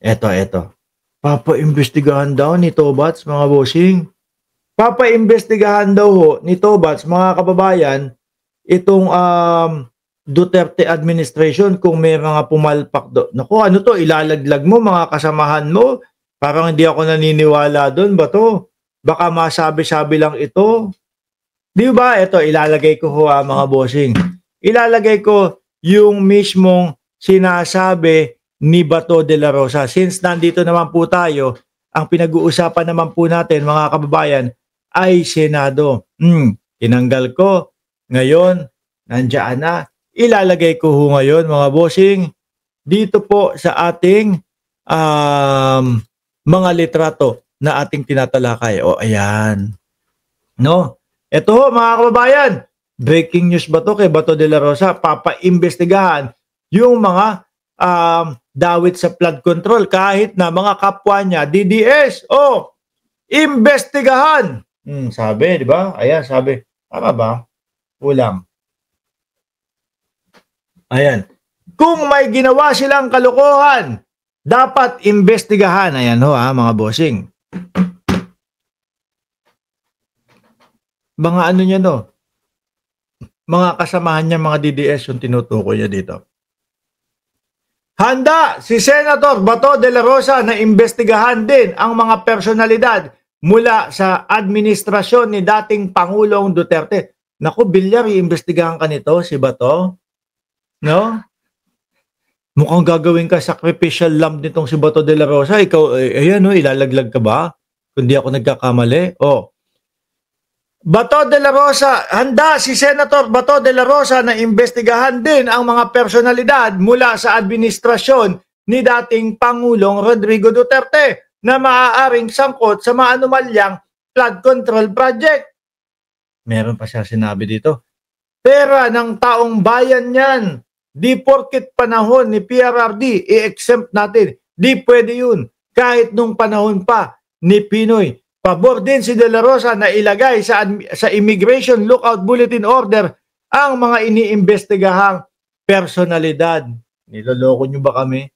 Eto. Papaimbestigahan daw ni Tobats, mga bossing. Papaimbestigahan daw ho ni Tobats, mga kababayan, itong Duterte administration kung may mga pumalpak do. Naku, ano to, ilalaglag mo mga kasamahan mo? Parang hindi ako naniniwala doon ba to? Baka masabi-sabi lang ito. Di ba? Ito, ilalagay ko ho mga bossing. Ilalagay ko yung mismong sinasabi ni Bato de la Rosa. Since nandito naman po tayo, ang pinag-uusapan naman po natin, mga kababayan, ay Senado. Tinanggal ko. Ngayon, nandiyan na. Ilalagay ko ho ngayon, mga bossing, dito po sa ating mga litrato na ating tinatalakay. O, ayan. No? Ito ho, mga kababayan, breaking news ba to kay Bato de la Rosa? Papaimbestigahan yung mga dawit sa flood control kahit na mga kapwa niya, DDS, imbestigahan. Sabi, di ba? Ayan, sabi. Tama ba? Kulang. Ayan. Kung may ginawa silang kalokohan, dapat imbestigahan. Ayan ho, mga bossing. Mga ano niya no? Mga kasamahan niya, mga DDS, yung tinutukoy niya dito. Handa si Senator Bato de la Rosa na imbestigahan din ang mga personalidad mula sa administrasyon ni dating Pangulong Duterte. Naku, Bilyar, iimbestigahan ka nito, si Bato? No? Mukhang gagawin ka sacrificial lamb nitong si Bato de la Rosa. Ikaw, ayan, no, ilalaglag ka ba? Kung di ako nagkakamali. Bato de la Rosa, handa si Senator Bato de la Rosa na imbestigahan din ang mga personalidad mula sa administrasyon ni dating Pangulong Rodrigo Duterte na maaaring sangkot sa mga anomalyang flood control project. Meron pa siya sinabi dito. Pera ng taong bayan yan. Di porket panahon ni PRRD, i-exempt natin. Di pwede yun. Kahit nung panahon pa ni Pinoy. Pabor din si De La Rosa na ilagay sa Immigration Lookout Bulletin Order ang mga iniimbestigahang personalidad. Niloloko nyo ba kami?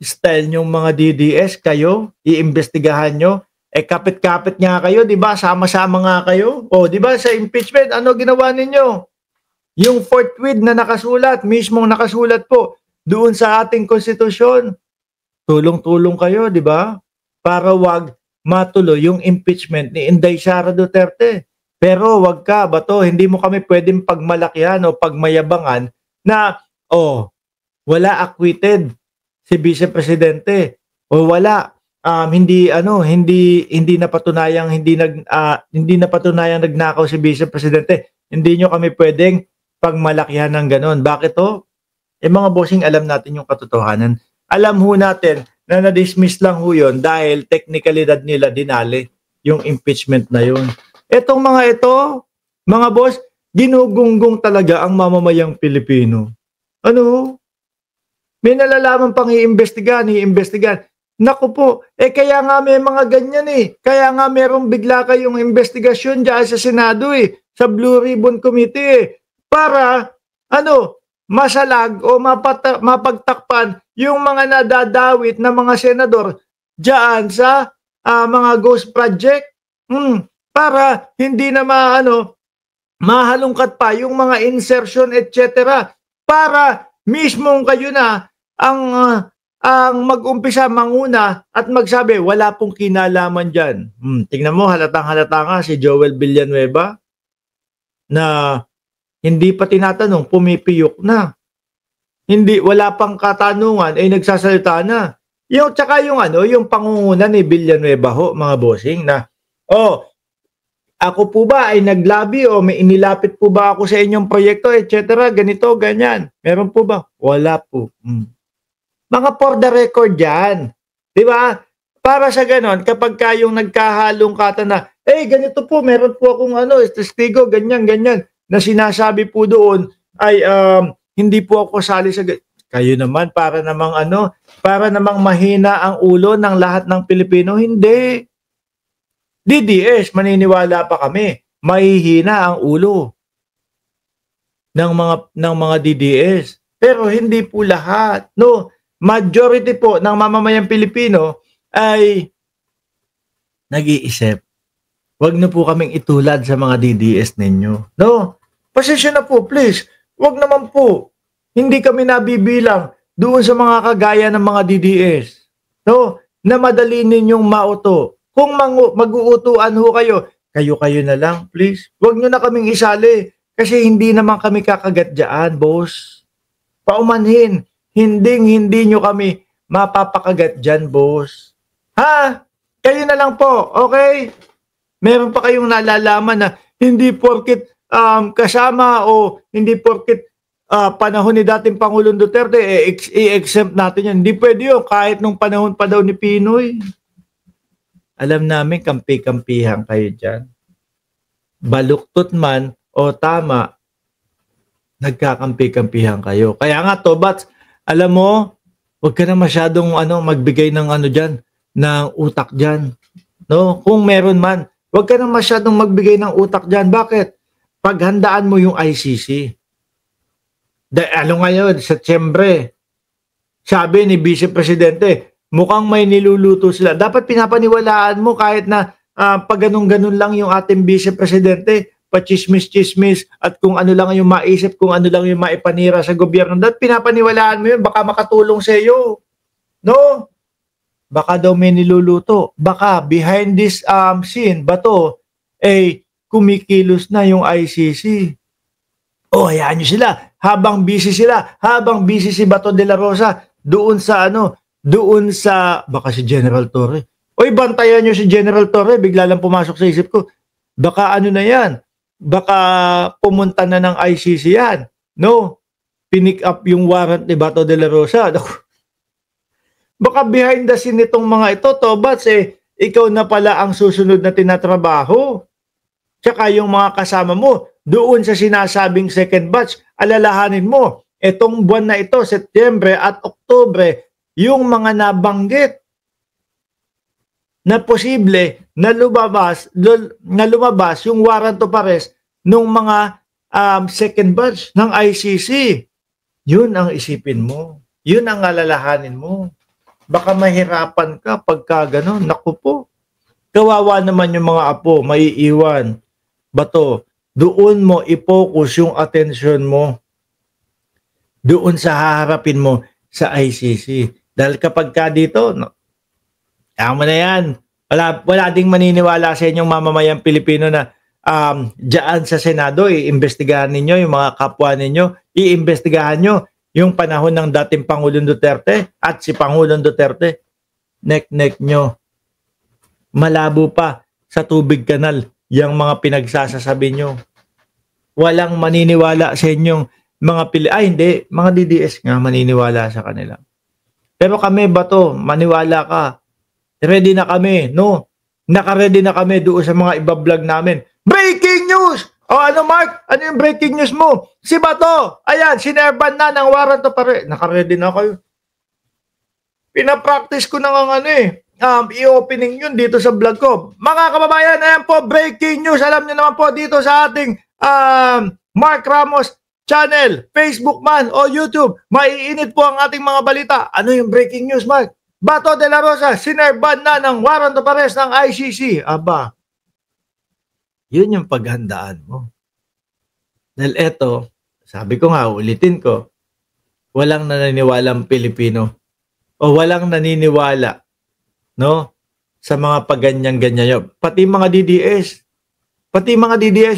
Style nyong mga DDS kayo, iimbestigahan nyo. Kapit-kapit nga kayo, di ba? Sama-sama nga kayo. Di ba sa impeachment, ano ginawa ninyo? Yung forthwith na nakasulat, mismong nakasulat po, doon sa ating konstitusyon. Tulong-tulong kayo, di ba? Para wag matuloy yung impeachment ni Inday Sara Duterte. Pero wag ka, Bato, hindi mo kami pwedeng pagmalakihan o pagmayabangan na, wala acquitted si Vice Presidente o wala hindi napatunayang nagnakaw si Vice Presidente. Hindi nyo kami pwedeng pagmalakihan ng ganon. Bakit to? Mga bossing, alam natin yung katotohanan. Alam ho natin na na-dismiss lang ho yun dahil technicalidad nila dinali yung impeachment na yun. Etong mga ito, mga boss, ginugunggong talaga ang mamamayang Pilipino. Ano? May nalalaman pang iimbestigahan. Naku po, kaya nga may mga ganyan Kaya nga merong bigla kayong investigasyon dyan sa Senado sa Blue Ribbon Committee para, masalag o mapagtakpan yung mga nadadawit na mga senador dyan sa mga ghost project para hindi na mahalungkat pa yung mga insertion etc. Para mismong kayo na ang mag-umpisa manguna at magsabi wala pong kinalaman dyan. Tingnan mo, halatang-halata nga si Joel Villanueva na hindi pa tinatanong, pumipiyok na. Wala pang katanungan, nagsasalita na. Tsaka yung pangunguna ni Villanueva ho, mga bossing, na, ako po ba ay naglabi o may inilapit po ba ako sa inyong proyekto, etc. Ganito, ganyan. Meron po ba? Wala po. Mga for the record yan. Di ba? Para sa ganon, kapag kayong nagkahalong kata na, ganito po, meron po akong testigo, ganyan, na sinasabi po doon ay hindi po ako sali sa kayo naman para namang mahina ang ulo ng lahat ng Pilipino. Hindi. DDS, maniniwala pa kami, mahihina ang ulo ng mga DDS. Pero hindi po lahat, no? majority po ng mamamayang Pilipino ay nag-iisip, wag na po kaming itulad sa mga DDS ninyo. No? Pasensya na po, please. Wag naman po. Hindi kami nabibilang doon sa mga kagaya ng mga DDS. No? Na madali ninyong mauto. Kung mag-uutuan ho kayo, kayo na lang, please. Wag nyo na kaming isali. Kasi hindi naman kami kakagat dyan, boss. Paumanhin. Hindi nyo kami mapapakagat dyan, boss. Ha? Kayo na lang po, okay? Meron pa kayong nalalaman na hindi porkit kasama o hindi porkit panahon ni dating Pangulong Duterte, i-exempt natin yan. Hindi pwede yun, kahit nung panahon pa daw ni Pinoy. Alam namin, kampi-kampihan kayo dyan. Baluktot man o tama, nagkakampi-kampihan kayo. Kaya nga, Tobats, alam mo, huwag ka na masyadong magbigay ng dyan, ng utak dyan. No? Kung meron man, huwag ka na masyadong magbigay ng utak dyan. Bakit? Paghandaan mo yung ICC. Ngayon, Setyembre, sabi ni Vice Presidente, mukhang may niluluto sila. Dapat pinapaniwalaan mo kahit na pag ganun-ganun lang yung ating Vice Presidente, pachismis-chismis at kung ano lang yung maisip, kung ano lang yung maipanira sa gobyerno. Dapat pinapaniwalaan mo yun, baka makatulong sa iyo. No? Baka daw may niluluto. Baka behind this scene, bato, kumikilos na yung ICC. Hayaan nyo sila. Habang busy sila, habang busy si Bato de la Rosa, doon sa baka si General Torre. Bantayan nyo si General Torre, bigla lang pumasok sa isip ko. Baka na yan. Baka pumunta na ng ICC yan. No? Pinick up yung warrant ni Bato de la Rosa. Baka behind the scene nitong mga ito, Tobats, ikaw na pala ang susunod na tinatrabaho. Tsaka yung mga kasama mo, doon sa sinasabing second batch, alalahanin mo, itong buwan na ito, Setyembre at Oktubre, yung mga nabanggit na posible na lumabas yung warrant of arrest ng mga second batch ng ICC. Yun ang isipin mo. Yun ang alalahanin mo. Baka mahirapan ka pagka gano'n. Naku po. Kawawa naman yung mga apo, maiiwan. Bato, doon mo i-focus yung attention mo. Doon sa haharapin mo sa ICC. Dahil kapag ka dito, mo na yan. Wala ding maniniwala sa inyong mamamayang Pilipino na dyan sa Senado, iimbestigahan ninyo yung mga kapwa ninyo, iimbestigahan nyo yung panahon ng dating Pangulong Duterte at si Pangulong Duterte. Nek-nek nyo. Malabo pa sa tubig kanal yung mga pinagsasasabi nyo. Walang maniniwala sa inyong mga hindi, mga DDS nga maniniwala sa kanila. Pero kami, Bato, maniwala ka. Ready na kami, no? Naka-ready na kami doon sa mga iba-vlog namin. Breaking news! Mark? Ano yung breaking news mo? Si Bato, ayan, sinerban na ng warrant of arrest. Naka-ready na kayo. Pinapractice ko na nga i-opening yun dito sa vlog ko. Mga kababayan, ayan po, breaking news. Alam niyo naman po dito sa ating Mark Ramos channel, Facebook man o YouTube, maiinit po ang ating mga balita. Ano yung breaking news, Mark? Bato de la Rosa, sinerban na ng warrant of arrest ng ICC. Aba, yun yung paghandaan mo. Dahil eto, sabi ko nga, ulitin ko, walang naniniwalang Pilipino o walang naniniwala, no, sa mga paganyan-ganyan yun. Pati mga DDS,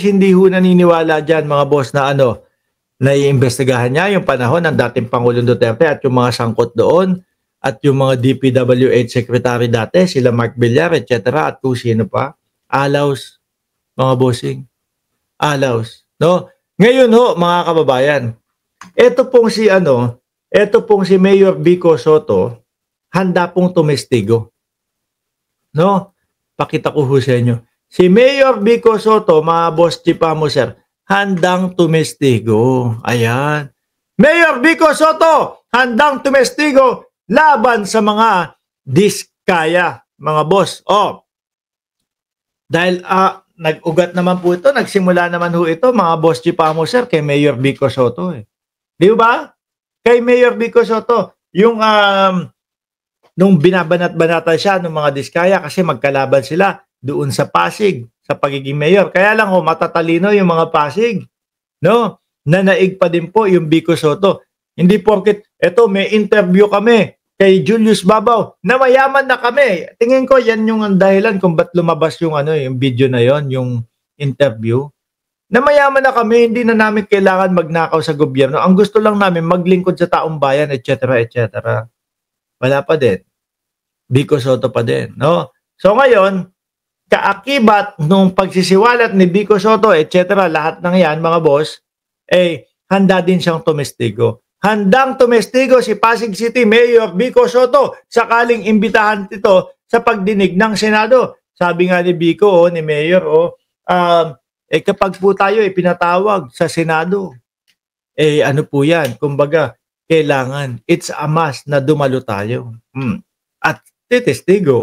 hindi ho naniniwala dyan, mga boss, na na iimbestigahan niya yung panahon ng dating Pangulong Duterte at yung mga sangkot doon at yung mga DPWH secretary dati, sila Mark Villar, etc. at kung sino pa. Alaws, mga bossing. Alaws. No? Ngayon ho, mga kababayan, ito pong si Mayor Vico Soto, handa pong tumestigo. No? Pakita ko ho sa inyo. Si Mayor Vico Soto, mga boss Chipamo sir, handang tumestigo. Ayan. Mayor Vico Soto, handang tumestigo laban sa mga diskaya, mga boss. Dahil nag-ugat naman po ito, nagsimula naman ho ito, mga boss Chipamo sir, kay Mayor Vico Soto. Di ba? Kay Mayor Vico Soto. yung nung binabanat-banatan siya ng mga Diskaya kasi magkalaban sila doon sa Pasig sa pagiging mayor. Kaya lang matatalino yung mga Pasig, no? Nanaig pa din po yung Vico Soto. Hindi porket eto may interview kami kay Julius Babaw na mayaman na kami. Tingin ko yan yung dahilan kung ba't lumabas yung yung video na yon, yung interview. Na mayaman na kami, hindi na namin kailangan magnakaw sa gobyerno. Ang gusto lang namin maglingkod sa taong bayan, etc., etc. Wala pa din. Vico Soto pa din, no? So ngayon, kaakibat nung pagsisiwalat ni Vico Soto, etc., lahat ng yan, mga boss, handa din siyang tumestigo. Handang tumestigo si Pasig City Mayor Vico Soto sakaling imbitahan ito sa pagdinig ng Senado. Sabi nga ni Vico, ni Mayor, kapag po tayo pinatawag sa Senado, ano po yan? Kumbaga, kailangan, it's a must na dumalo tayo. At titestigo,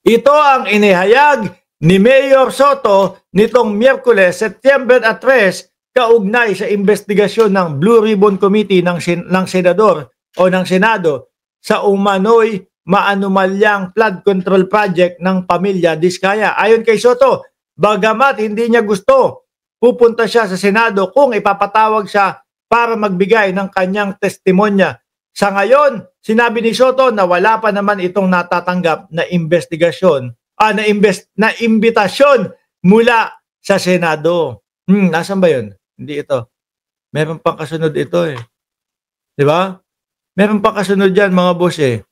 Ito ang inihayag ni Mayor Soto nitong Miyerkules, September 3, kaugnay sa investigasyon ng Blue Ribbon Committee ng Senador o ng Senado sa umano'y maanumalyang flood control project ng pamilya Diskaya. Ayon kay Soto, bagamat hindi niya gusto, pupunta siya sa Senado kung ipapatawag siya para magbigay ng kanyang testimonya. Sa ngayon, sinabi ni Soto na wala pa naman itong natatanggap na investigasyon, na imbitasyon mula sa Senado. Nasaan ba yun? Hindi ito. Meron pang kasunod ito eh. Di ba? Meron pang kasunod yan mga boss eh.